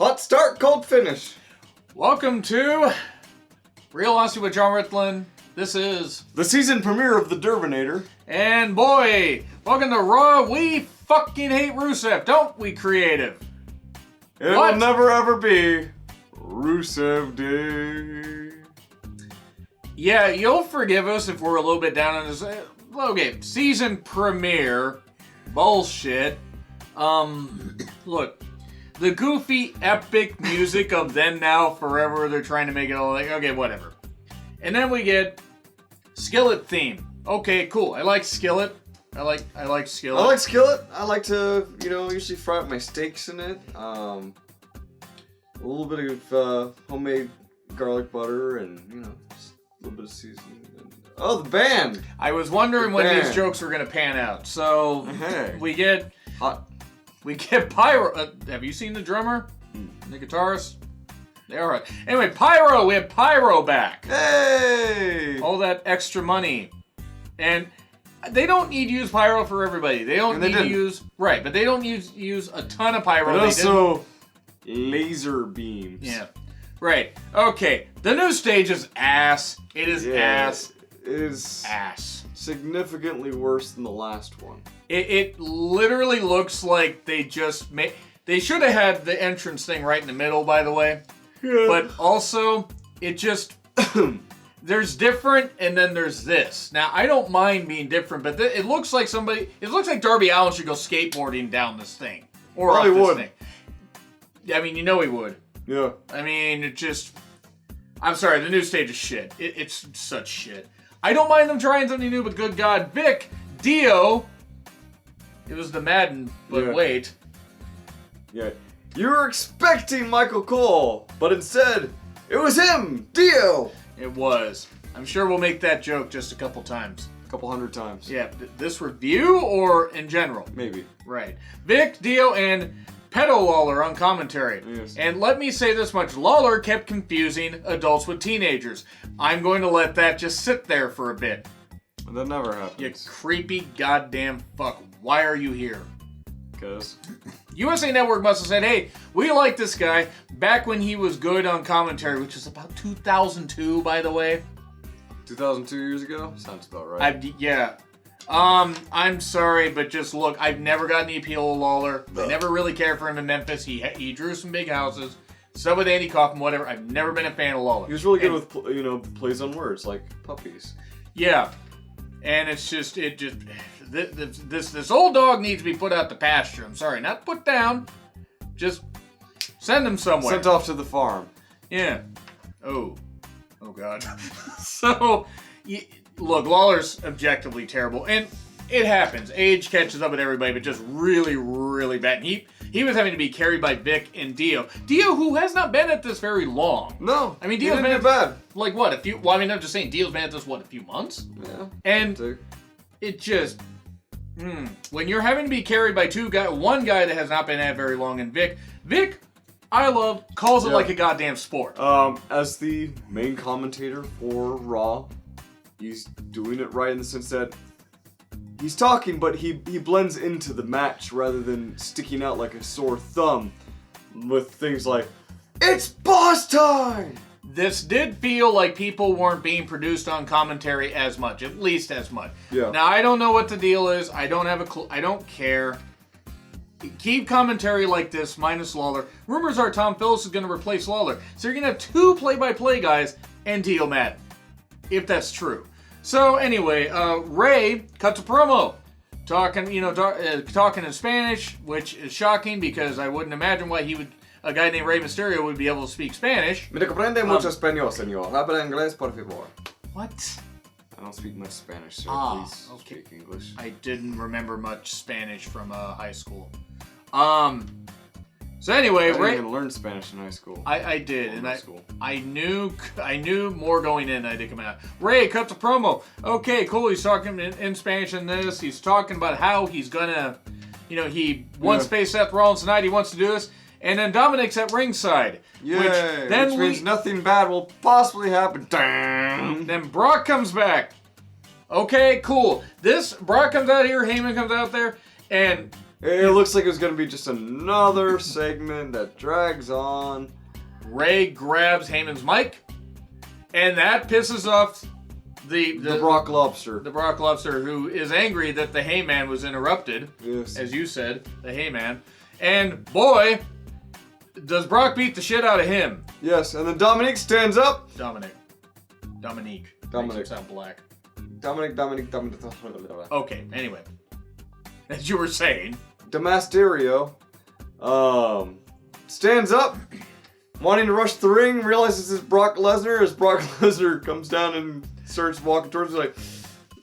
Hot start, cold finish. Welcome to Real Honesty with John Ritland. This is the season premiere of The Derminator. And boy, welcome to Raw. We fucking hate Rusev, don't we, creative? It will never ever be Rusev Day. Yeah, you'll forgive us if we're a little bit down on this. Okay, season premiere. Bullshit. Look. The goofy, epic music of Then, Now, Forever, they're trying to make it all like, okay, whatever. And then we get Skillet theme. Okay, cool. I like Skillet. I like Skillet. I like Skillet. I like to, usually fry up my steaks in it. A little bit of homemade garlic butter and, just a little bit of seasoning. Oh, the band! I was wondering when these jokes were going to pan out. So, we get... Hot. We get Pyro. Have you seen the drummer? The guitarist? They are right. Anyway, Pyro. We have Pyro back. Hey! All that extra money. And they don't need to use Pyro for everybody. They don't need to use... Right, but they don't use a ton of Pyro. But also laser beams. Yeah. Right. Okay. The new stage is ass. It is ass. It is ass. Significantly worse than the last one. It literally looks like they just made... They should have had the entrance thing right in the middle, by the way. Yeah. But also, it just... There's different, and then there's this. Now, I don't mind being different, but it looks like somebody... It looks like Darby Allin should go skateboarding down this thing. Or probably up this would. thing. I mean, you know he would. Yeah. I mean, it just... I'm sorry, the new stage is shit. It's such shit. I don't mind them trying something new, but good God, Vic, Dio... It was the Madden, but wait. Yeah. You were expecting Michael Cole, but instead, it was him, Dio! It was. I'm sure we'll make that joke just a couple times. A couple hundred times. Yeah, this review or in general? Maybe. Right. Vic, Dio, and Pedo Lawler on commentary. Yes. And let me say this much. Lawler kept confusing adults with teenagers. I'm going to let that just sit there for a bit. That never happens. You creepy goddamn fuck. Why are you here? Because USA Network must have said, hey, we like this guy back when he was good on commentary, which is about 2002, by the way. 2002 years ago? Sounds about right. Yeah. I'm sorry, but just look, I've never gotten the appeal of Lawler. I never really cared for him in Memphis. He drew some big houses. Stuff with Andy Kaufman, whatever. I've never been a fan of Lawler. He was really good with, plays on words, like puppies. Yeah. And it's just, this old dog needs to be put out to pasture. I'm sorry, not put down. Just send him somewhere. Sent off to the farm. Yeah. Oh God. So, look, Lawler's objectively terrible, and it happens. Age catches up with everybody, but just really, really bad. And he was having to be carried by Vic and Dio. Dio, who has not been at this very long. No. I mean, Dio's been bad. Like what? I'm just saying, Dio's been at this, a few months? Yeah. And it just... when you're having to be carried by one guy that has not been at very long, and Vic, I love, calls it like a goddamn sport. As the main commentator for Raw, he's doing it right in the sense that he's talking, but he blends into the match rather than sticking out like a sore thumb with things like, "It's boss time!" This did feel like people weren't being produced on commentary as much, at least as much. Yeah. Now, I don't know what the deal is. I don't have a clue. I don't care. Keep commentary like this, minus Lawler. Rumors are Tom Phillips is going to replace Lawler. So you're going to have two play-by-play guys and Dio Madden, if that's true. So anyway, Ray cuts a promo, talking in Spanish, which is shocking because I wouldn't imagine why a guy named Rey Mysterio would be able to speak Spanish. Me comprende mucho español, señor. Habla inglés, por favor. What? I don't speak much Spanish, sir. Please speak English. I didn't remember much Spanish from high school. So anyway, I didn't even learn Spanish in high school. I did, and I knew more going in than I did coming out. Ray cuts a promo. Okay, cool. He's talking in Spanish in this. He's talking about how he's gonna, he wants to face Seth Rollins tonight. He wants to do this. And then Dominic's at ringside. Yay, which means nothing bad will possibly happen. Damn. Then Brock comes back. Okay, cool. Brock comes out here, Heyman comes out there, and It looks like it's going to be just another segment that drags on. Ray grabs Heyman's mic, and that pisses off the Brock Lobster. The Brock Lobster, who is angry that the Heyman was interrupted. Yes. As you said, the Heyman. And boy, does Brock beat the shit out of him. Yes, and then Dominic stands up. Dominic. Makes him sound black. Dominic. Okay, anyway. As you were saying. Demasterio stands up, wanting to rush the ring, realizes it's Brock Lesnar as Brock Lesnar comes down and starts walking towards him like,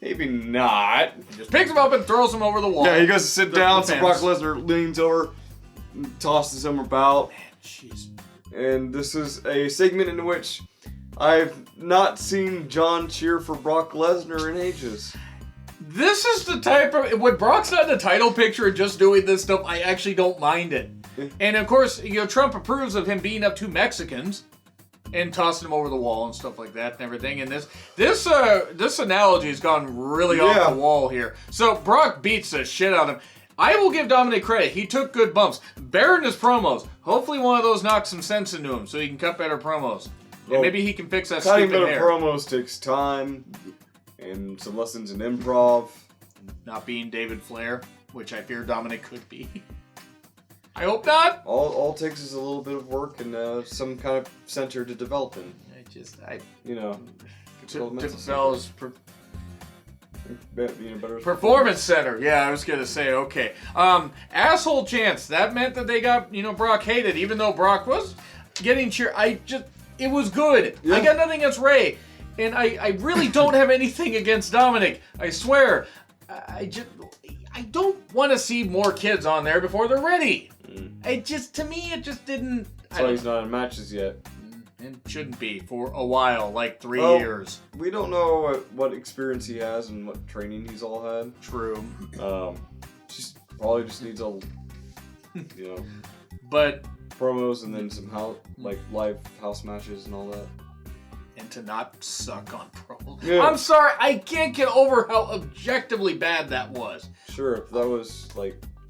maybe not. He just picks him up and throws him over the wall. Yeah, he goes to sit down, so Brock Lesnar leans over, tosses him about. Man, jeez. And this is a segment in which I've not seen John cheer for Brock Lesnar in ages. This is the type of... When Brock's not in the title picture and just doing this stuff, I actually don't mind it. And of course, Trump approves of him beating up 2 Mexicans and tossing them over the wall and stuff like that and everything. And this analogy has gone really off the wall here. So Brock beats the shit out of him. I will give Dominic credit. He took good bumps. Better in his promos. Hopefully one of those knocks some sense into him so he can cut better promos. And maybe he can fix that stupid hair. Cutting better promos takes time and some lessons in improv. Not being David Flair, which I fear Dominic could be. I hope not. All it takes is a little bit of work and some kind of center to develop in. Performance center. Yeah, I was gonna say, okay. Asshole chance. That meant that they got, Brock hated, even though Brock was getting cheered. It was good. Yeah. I got nothing against Ray. And I really don't have anything against Dominic. I swear. I don't want to see more kids on there before they're ready. To me, it just didn't. That's why he's not in matches yet. And shouldn't be for a while, like 3 years. We don't know what experience he has and what training he's all had. True. Probably just needs a, but promos and then some live house matches and all that. And to not suck on promos. Yeah. I'm sorry, I can't get over how objectively bad that was. Sure, that was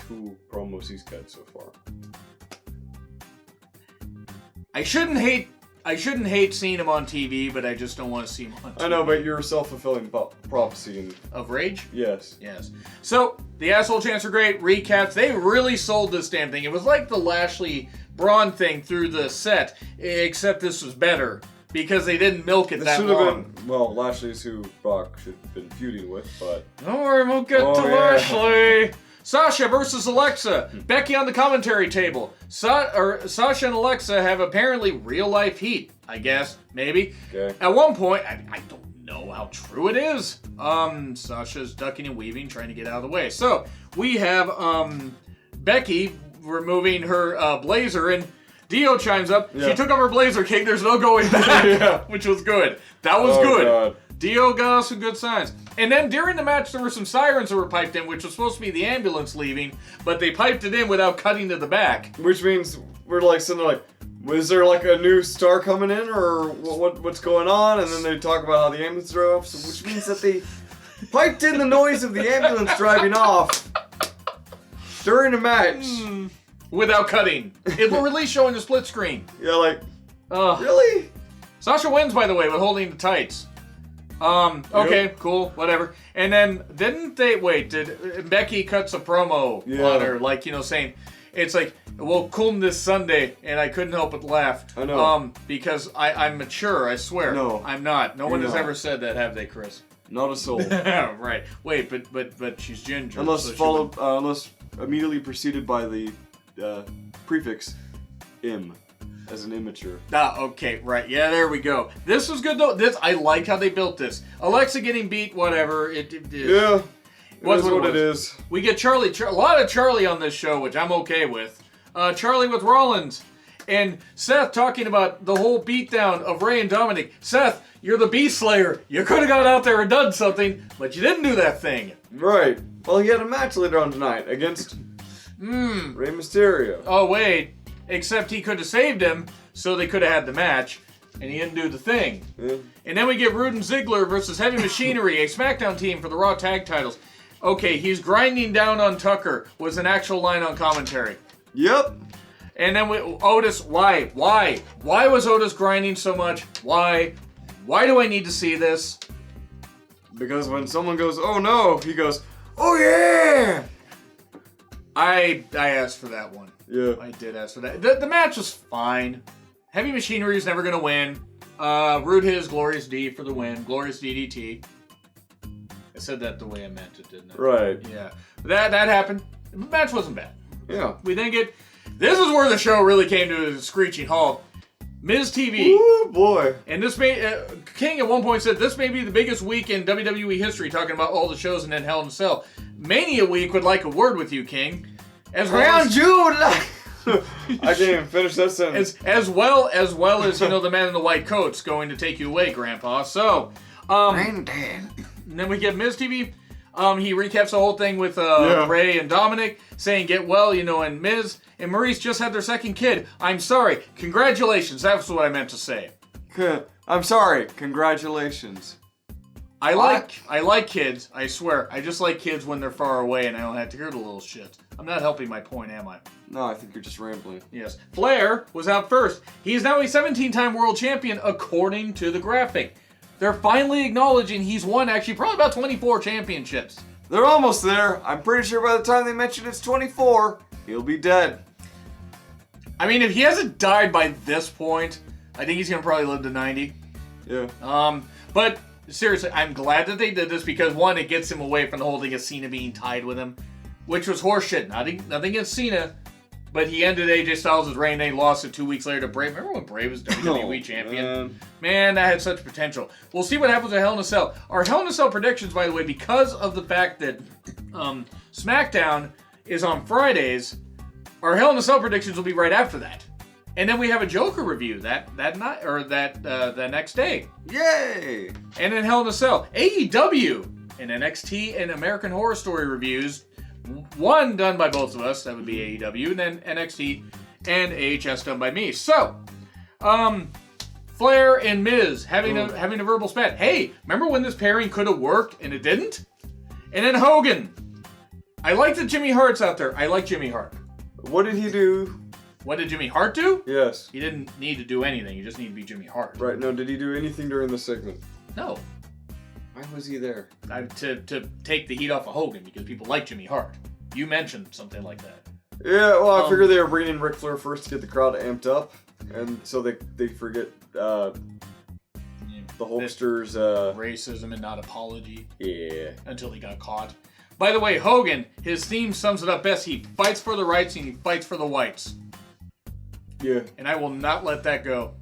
2 promos he's cut so far. I shouldn't hate seeing him on TV, but I just don't want to see him on TV. I know, but you're a self-fulfilling prophecy. Of Rage? Yes. So, the asshole chants are great. Recaps. They really sold this damn thing. It was like the Lashley Braun thing through the set, except this was better. Because they didn't milk it that long. Lashley's who Brock should have been feuding with, but... Don't worry, we'll get to Lashley. Sasha versus Alexa. Becky on the commentary table. Sasha and Alexa have apparently real-life heat, I guess. Maybe. Okay. At one point, I don't know how true it is. Sasha's ducking and weaving, trying to get out of the way. So, we have Becky removing her blazer, and Dio chimes up. Yeah. She took off her blazer, King. There's no going back. Which was good. That was good. God. Dio got us some good signs. And then during the match, there were some sirens that were piped in, which was supposed to be the ambulance leaving, but they piped it in without cutting to the back. Which means we're sitting there was there a new star coming in, or what's going on? And then they talk about how the ambulance drove off, which means that they piped in the noise of the ambulance driving off during the match. Without cutting. It will release showing the split screen. Yeah, really? Sasha wins, by the way, with holding the tights. Okay, cool, whatever. And then, did Becky cuts a promo on her, saying, it's we'll come this Sunday, and I couldn't help but laugh. I know. Because I'm mature, I swear. No. I'm not. No one has ever said that, have they, Chris? Not a soul. Right. Wait, but she's ginger. Unless immediately preceded by the prefix "im" as an immature. Okay, right. Yeah, there we go. This was good though. I like how they built this. Alexa getting beat, whatever. It yeah. What it is. We get Charlie. A lot of Charlie on this show, which I'm okay with. Charlie with Rollins. And Seth talking about the whole beatdown of Ray and Dominic. Seth, you're the Beast Slayer. You could have gone out there and done something, but you didn't do that thing. Right. Well, he had a match later on tonight against Rey Mysterio. Oh, wait. Except he could have saved him, so they could have had the match, and he didn't do the thing. Yeah. And then we get Rude and Ziggler versus Heavy Machinery, a SmackDown team for the Raw Tag Titles. Okay, he's grinding down on Tucker was an actual line on commentary. Yep. And then Otis, why? Why was Otis grinding so much? Why do I need to see this? Because when someone goes, oh no, he goes, oh yeah! I asked for that one. Yeah. I did ask for that. The match was fine. Heavy Machinery is never going to win. Root his Glorious D for the win. Glorious DDT. I said that the way I meant it, didn't I? Right. Yeah. That happened. The match wasn't bad. Yeah. We then get... This is where the show really came to a screeching halt. Miz TV. Ooh, boy. And this may... King at one point said, this may be the biggest week in WWE history, talking about all the shows and then Hell in a Cell. Mania Week would like a word with you, King. As well as... Jude! I can't even finish that sentence. As well as, the man in the white coat's going to take you away, Grandpa. So, and then we get Miz TV. He recaps the whole thing with Ray and Dominic, saying get well, and Miz and Maurice just had their second kid. I'm sorry. Congratulations. That's what I meant to say. I'm sorry. Congratulations. I like kids, I swear. I just like kids when they're far away and I don't have to hear the little shit. I'm not helping my point, am I? No, I think you're just rambling. Yes. Flair was out first. He is now a 17-time world champion, according to the graphic. They're finally acknowledging he's won, actually, probably about 24 championships. They're almost there. I'm pretty sure by the time they mention it's 24, he'll be dead. I mean, if he hasn't died by this point, I think he's going to probably live to 90. Yeah. But... seriously, I'm glad that they did this because, one, it gets him away from the whole thing of Cena being tied with him, which was horseshit. Nothing against Cena, but he ended AJ Styles' reign. They lost it 2 weeks later to Bray. Remember when Bray was WWE champion? Man, that had such potential. We'll see what happens at Hell in a Cell. Our Hell in a Cell predictions, by the way, because of the fact that SmackDown is on Fridays, our Hell in a Cell predictions will be right after that. And then we have a Joker review that night or the next day. Yay! And then Hell in a Cell, AEW and NXT and American Horror Story reviews. One done by both of us, that would be AEW, and then NXT and AHS done by me. So, Flair and Miz having a verbal spat. Hey, remember when this pairing could have worked and it didn't? And then Hogan. I like that Jimmy Hart's out there. I like Jimmy Hart. What did he do? What did Jimmy Hart do? Yes. He didn't need to do anything. He just needed to be Jimmy Hart. Right. No, did he do anything during the segment? No. Why was he there? To take the heat off of Hogan because people like Jimmy Hart. You mentioned something like that. Yeah, well, I figured they were bringing in Ric Flair first to get the crowd amped up, and so they forget the Hulkster's racism and not apology. Yeah. Until he got caught. By the way, Hogan, his theme sums it up best. He fights for the rights and he fights for the whites. Yeah. And I will not let that go.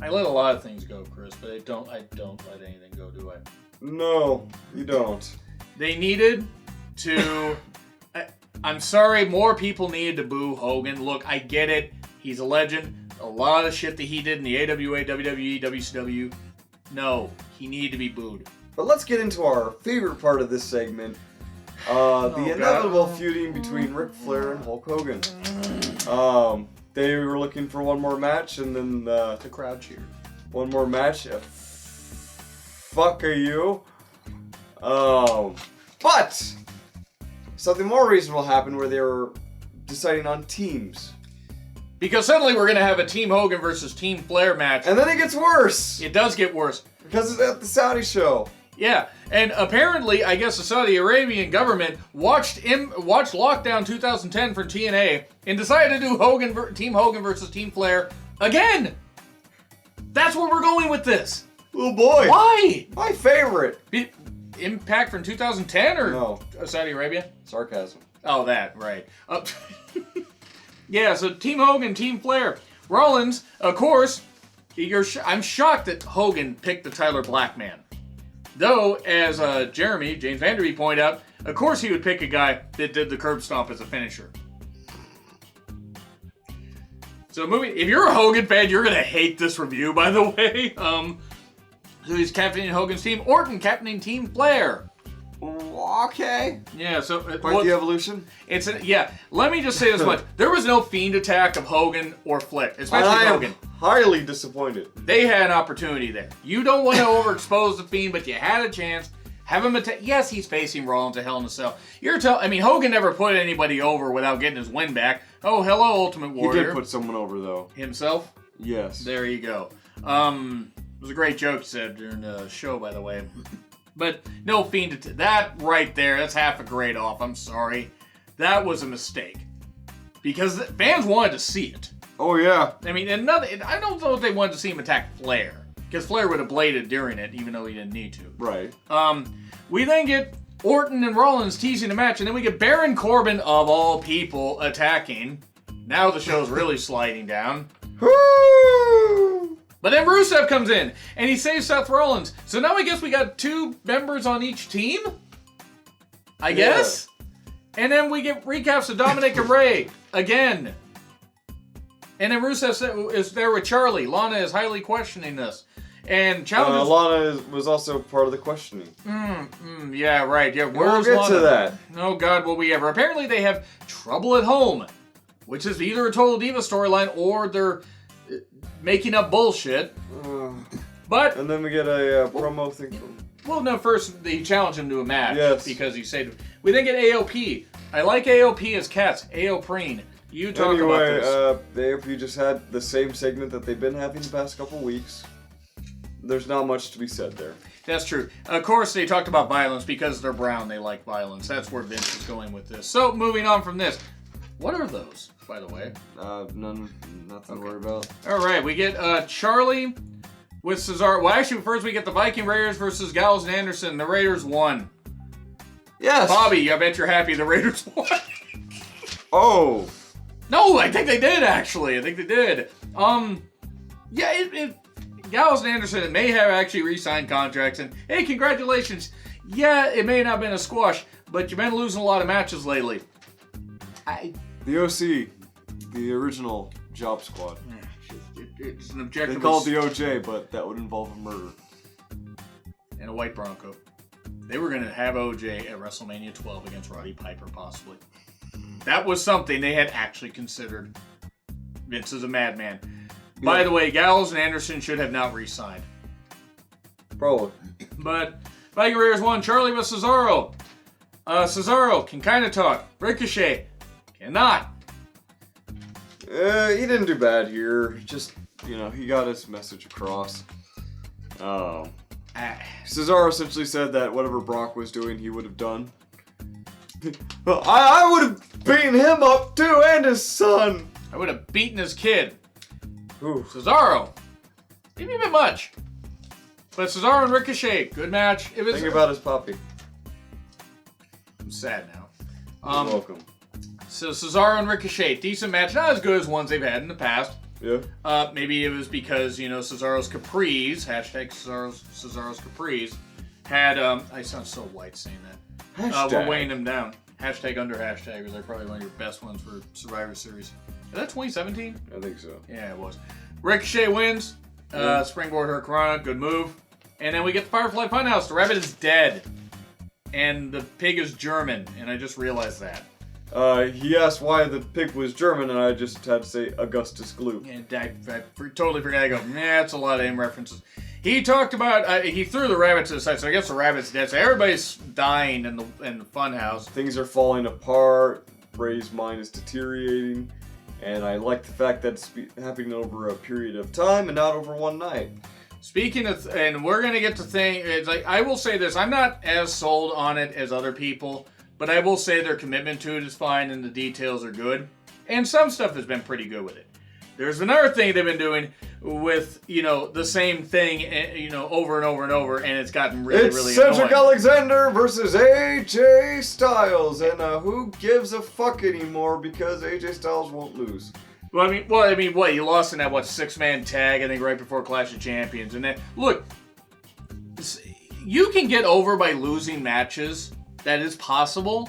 I let a lot of things go, Chris, but I don't let anything go, do I? No, you don't. They needed to... I'm sorry, more people needed to boo Hogan. Look, I get it. He's a legend. A lot of shit that he did in the AWA, WWE, WCW. No, he needed to be booed. But let's get into our favorite part of this segment. The inevitable feuding between Ric Flair and Hulk Hogan. They were looking for one more match, and then the crowd cheered. One more match. Fuck are you? But something more reasonable happened where they were deciding on teams. Because suddenly we're gonna have a Team Hogan versus Team Flair match. And then it gets worse. It does get worse. Because it's at the Saudi show. Yeah, and apparently, I guess the Saudi Arabian government watched Lockdown 2010 from TNA and decided to do Team Hogan versus Team Flair again. That's where we're going with this. Oh boy. Why? My favorite. Impact from 2010 or no. Saudi Arabia? Sarcasm. Oh, that, right. Yeah, so Team Hogan, Team Flair. Rollins, of course, I'm shocked that Hogan picked the Tyler Black man. Though, as James Vanderbeek pointed out, of course he would pick a guy that did the curb stomp as a finisher. So, if you're a Hogan fan, you're going to hate this review, by the way. So he's captaining Hogan's team. Orton captaining Team Flair. Okay. Yeah, so... Quite the evolution. Let me just say this much. There was no Fiend attack of Hogan or Flair, especially Hogan. Highly disappointed. They had an opportunity there. You don't want to overexpose the Fiend, but you had a chance. Have him attack. Yes, he's facing Rollins at Hell in a Cell. Hogan never put anybody over without getting his win back. Oh, hello, Ultimate Warrior. He did put someone over, though. Himself? Yes. There you go. It was a great joke you said during the show, by the way. But no Fiend. That right there, that's half a grade off. I'm sorry. That was a mistake. Because fans wanted to see it. Oh, yeah. I mean, I don't know if they wanted to see him attack Flair. Because Flair would have bladed during it, even though he didn't need to. Right. We then get Orton and Rollins teasing the match, and then we get Baron Corbin, of all people, attacking. Now the show's really sliding down. But then Rusev comes in, and he saves Seth Rollins. So now I guess we got 2 members on each team? I guess? And then we get recaps of Dominic and Ray, again. And then Rusev is there with Charlie. Lana is highly questioning this. And challenges... Lana was also part of the questioning. Yeah, right. Yeah, We'll get to that. Oh, God, will we ever. Apparently they have trouble at home, which is either a Total Diva storyline or they're making up bullshit. But... And then we get a promo thing from... Well, no, first they challenge him to a match. Yes. Because he said... We then get AOP. I like AOP as cats. AOPreen. You talk about this. The AOP just had the same segment that they've been having the past couple weeks. There's not much to be said there. That's true. Of course, they talked about violence because they're brown. They like violence. That's where Vince is going with this. So, moving on from this. What are those, by the way? Nothing to worry about. All right, we get Charlie with Cesaro. Well, actually, first we get the Viking Raiders versus Gallows and Anderson. The Raiders won. Yes. Bobby, I bet you're happy the Raiders won. Oh. No, I think they did, actually. I think they did. Yeah, Gallows and Anderson may have actually re-signed contracts, and hey, congratulations. Yeah, it may not have been a squash, but you've been losing a lot of matches lately. The OC, the original Job Squad. It's an objective. They call it the OJ, but that would involve a murder. And a white Bronco. They were going to have OJ at WrestleMania 12 against Roddy Piper, possibly. That was something they had actually considered. Vince is a madman. Yeah. By the way, Gallows and Anderson should have not re-signed. Probably. But Viking Raiders won. Charlie with Cesaro. Cesaro can kind of talk. Ricochet cannot. He didn't do bad here. Just, he got his message across. Cesaro essentially said that whatever Brock was doing, he would have done. Well, I would have beaten him up too, and his son. I would have beaten his kid. Ooh. Cesaro. Didn't even much. But Cesaro and Ricochet, good match. Think about his puppy. I'm sad now. You're welcome. So Cesaro and Ricochet, decent match. Not as good as ones they've had in the past. Yeah. Maybe it was because, Cesaro's Capris, hashtag Cesaro's Capris, had, I sound so white saying that. We're weighing them down. Hashtag under hashtag, they're probably one of your best ones for Survivor Series. Is that 2017? I think so. Yeah, it was. Ricochet wins. Springboard Hurricanrana, good move. And then we get the Firefly Funhouse. The rabbit is dead. And the pig is German, and I just realized that. He asked why the pig was German, and I just had to say Augustus Gloop. And I totally forgot. I go, that's a lot of M references. He talked about, he threw the rabbit to the side, so I guess the rabbit's dead. So everybody's dying in the funhouse. Things are falling apart. Ray's mind is deteriorating. And I like the fact that it's happening over a period of time and not over one night. Speaking of, and we're going to get to things, it's like, I will say this, I'm not as sold on it as other people, but I will say their commitment to it is fine and the details are good. And some stuff has been pretty good with it. There's another thing they've been doing with, the same thing, over and over and over, and it's gotten really annoying. It's Cedric Alexander versus AJ Styles, and who gives a fuck anymore because AJ Styles won't lose. Well, I mean, what? He lost in that, 6-man tag, I think, right before Clash of Champions. And then, look, you can get over by losing matches. That is possible.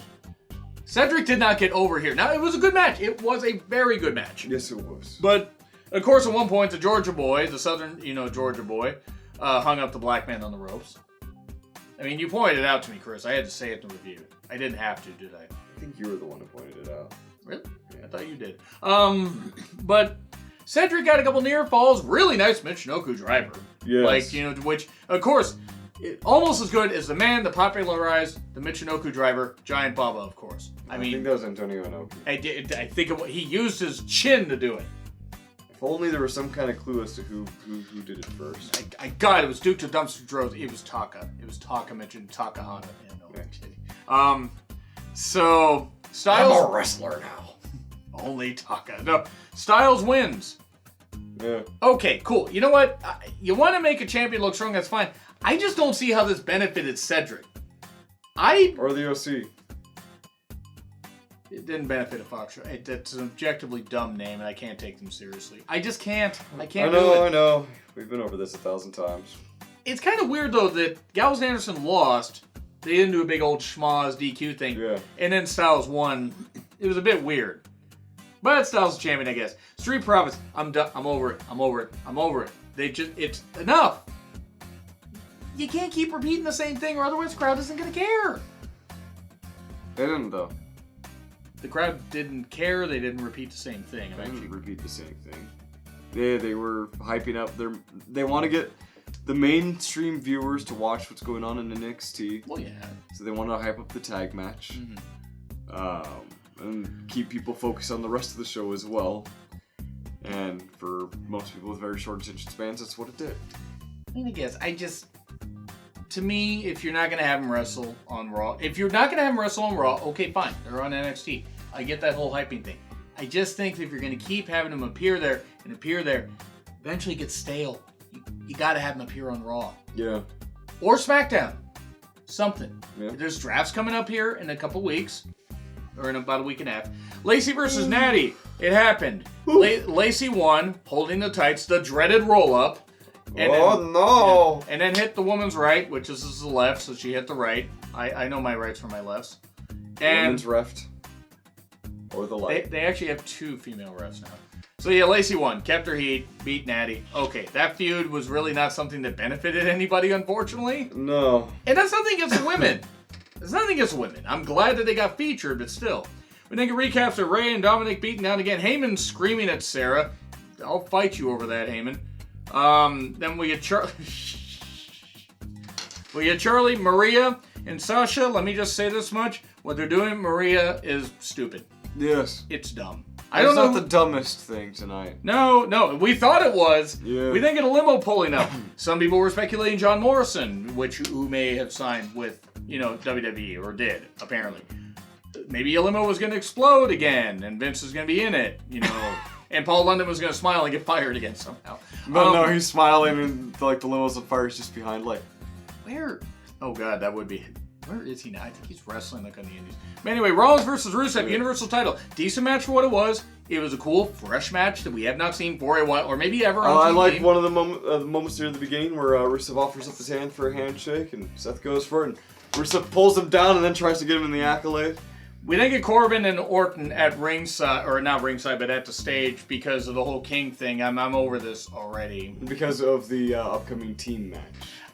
Cedric did not get over here. Now, it was a good match. It was a very good match. Yes, it was. But, of course, at one point, the Georgia boy, the southern, Georgia boy, hung up the black man on the ropes. I mean, you pointed it out to me, Chris. I had to say it in the review. I didn't have to, did I? I think you were the one who pointed it out. Really? I thought you did. But Cedric got a couple near falls. Really nice Michinoku driver. Yes. Which, of course, almost as good as the man that popularized the Michinoku driver, Giant Baba, of course. I think that was Antonio Inoki. I think he used his chin to do it. If only there was some kind of clue as to who did it first. God, it was Duke to Dumpster Drove. It was Taka. It was Taka mentioned Takahata. Yeah, no, I'm kidding. So Styles. I'm a wrestler now. Only Taka. No, Styles wins. Yeah. Okay, cool. You know what? You want to make a champion look strong, that's fine. I just don't see how this benefited Cedric. Or the OC. It didn't benefit a Fox show. That's an objectively dumb name, and I can't take them seriously. I just can't. I can't do it. I know. We've been over this 1,000 times. It's kind of weird, though, that Gallows and Anderson lost. They didn't do a big old schmoz DQ thing. Yeah. And then Styles won. It was a bit weird. But Styles is champion, I guess. Street Profits, I'm done. I'm over it. It's enough. You can't keep repeating the same thing, or otherwise the crowd isn't going to care. They didn't, though. The crowd didn't care. They didn't repeat the same thing. They didn't repeat the same thing. They were hyping up they want to get the mainstream viewers to watch what's going on in NXT. Well, yeah. So they want to hype up the tag match. And keep people focused on the rest of the show as well. And for most people with very short attention spans, that's what it did. I mean, I guess, to me, if you're not going to have them wrestle on Raw, okay, fine. They're on NXT. I get that whole hyping thing. I just think that if you're going to keep having them appear there, eventually it gets stale. You got to have them appear on Raw. Yeah. Or SmackDown. Something. Yeah. There's drafts coming up here in a couple weeks. Or in about a week and a half. Lacey versus Natty. It happened. Lacey won, holding the tights, the dreaded roll-up. No! Yeah, and then hit the woman's right, which is the left, so she hit the right. I know my rights from my lefts. And women's reft. Or the left. They actually have 2 female refs now. So yeah, Lacey won, kept her heat, beat Natty. Okay, that feud was really not something that benefited anybody, unfortunately. No. And that's nothing against the women. There's nothing against women. I'm glad that they got featured, but still. We then get recaps of Ray and Dominic beating down again. Heyman screaming at Sarah. I'll fight you over that, Heyman. Then we get Charlie, Maria, and Sasha. Let me just say this much. What they're doing, Maria, is stupid. Yes. It's dumb. I don't know. It's not the dumbest thing tonight. No. We thought it was. Yeah. We then get a limo pulling up. Some people were speculating John Morrison, who may have signed with, WWE, or did, apparently. Maybe a limo was going to explode again, and Vince was going to be in it, and Paul London was going to smile and get fired again somehow. But no, he's smiling, and the limo's on fire is just behind, where? Oh God, that would be. Where is he now? I think he's wrestling on the Indies. But anyway, Rollins versus Rusev, Universal title. Decent match for what it was. It was a cool, fresh match that we have not seen for a while, or maybe ever on TV. I like one of the moments near the beginning where Rusev offers up his hand for a handshake, and Seth goes for it, and Rusev pulls him down and then tries to get him in the accolade. We then get Corbin and Orton at ringside, or not ringside, but at the stage because of the whole King thing. I'm over this already. Because of the upcoming team match.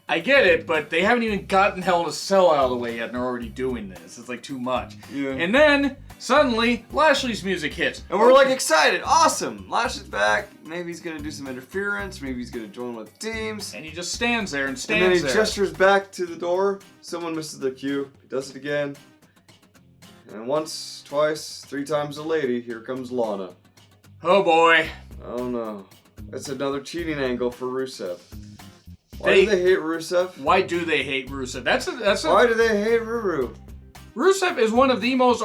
I get it, but they haven't even gotten Hell in a Cell out of the way yet, and they're already doing this. It's too much. Yeah. And then, suddenly, Lashley's music hits. And we're excited. Awesome. Lashley's back. Maybe he's going to do some interference. Maybe he's going to join with teams. And he just stands there and then he gestures back to the door. Someone misses the cue. He does it again. And once, twice, 3 times a lady, here comes Lana. Oh boy. Oh no. That's another cheating angle for Rusev. Why do they hate Rusev? Why do they hate Rusev? Why do they hate Ruru? Rusev is one of the most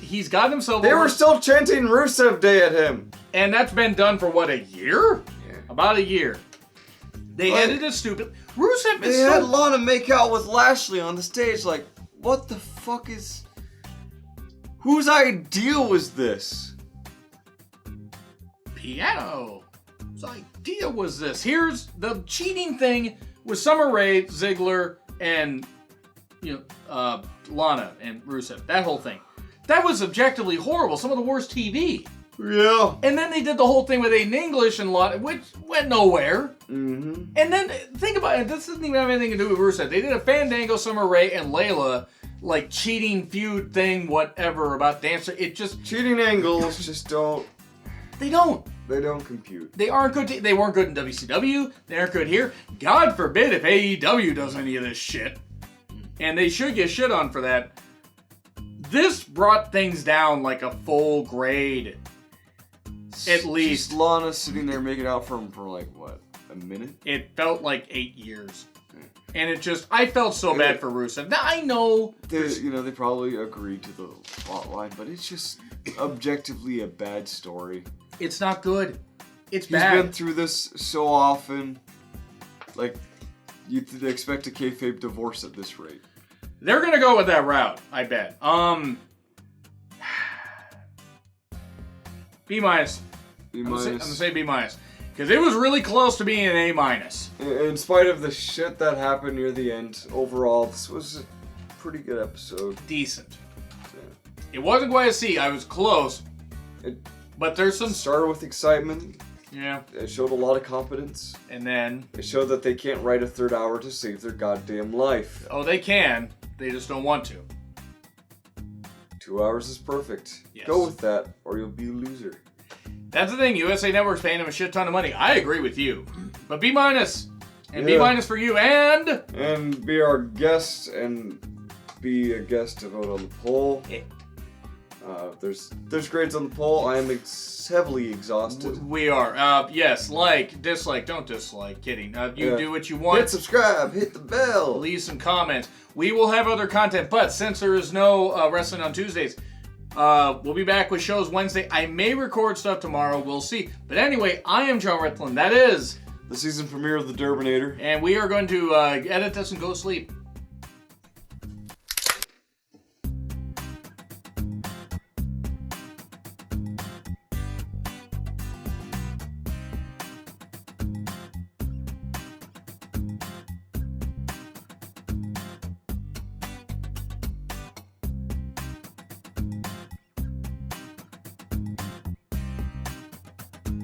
he's got himself They were still chanting Rusev Day at him. And that's been done for what, a year? Yeah. About a year. They edited stupid. Rusev is They had Lana make out with Lashley on the stage what the fuck is... Whose idea was this? Piano. Whose idea was this? Here's the cheating thing with Summer Rae, Ziggler, and Lana and Rusev. That whole thing. That was objectively horrible. Some of the worst TV. Yeah. And then they did the whole thing with Aiden English and Lana, which went nowhere. Mm-hmm. And then think about it. This doesn't even have anything to do with Rusev. They did a Fandango, Summer Rae, and Layla. Cheating feud thing, whatever, about dancer. It just... Cheating angles just don't... They don't. They don't compute. They aren't good. They weren't good in WCW. They aren't good here. God forbid if AEW does any of this shit. And they should get shit on for that. This brought things down like a full grade. At least. Just Lana sitting there making out for him for like, what, a minute? It felt like 8 years. And it just, I felt so bad for Rusev. Now, I know. They probably agreed to the plot line, but it's just objectively a bad story. It's not good. It's bad. He's been through this so often. Like, you'd expect a kayfabe divorce at this rate. They're gonna go with that route, I bet. B minus. B I'm minus. gonna say B minus. Because it was really close to being an A minus. In spite of the shit that happened near the end, overall, this was a pretty good episode. Decent. Yeah. It wasn't quite a C. I was close. But there's some... Started with excitement. Yeah. It showed a lot of competence. And then... It showed that they can't write a third hour to save their goddamn life. Oh, they can. They just don't want to. 2 hours is perfect. Yes. Go with that, or you'll be a loser. That's the thing. USA Network's paying them a shit ton of money. I agree with you. But B minus. And Yeah. B minus for you. And... And be our guest, and be a guest to vote on the poll. Yeah. There's grades on the poll. I am heavily exhausted. We are. Yes, like, dislike, don't dislike. Kidding. You do what you want. Hit subscribe, hit the bell. Leave some comments. We will have other content, but since there is no wrestling on Tuesdays, we'll be back with shows Wednesday. I may record stuff tomorrow. We'll see. But anyway, I am John Rickland. That is The season premiere of The Durbinator. and we are going to edit this and go to sleep.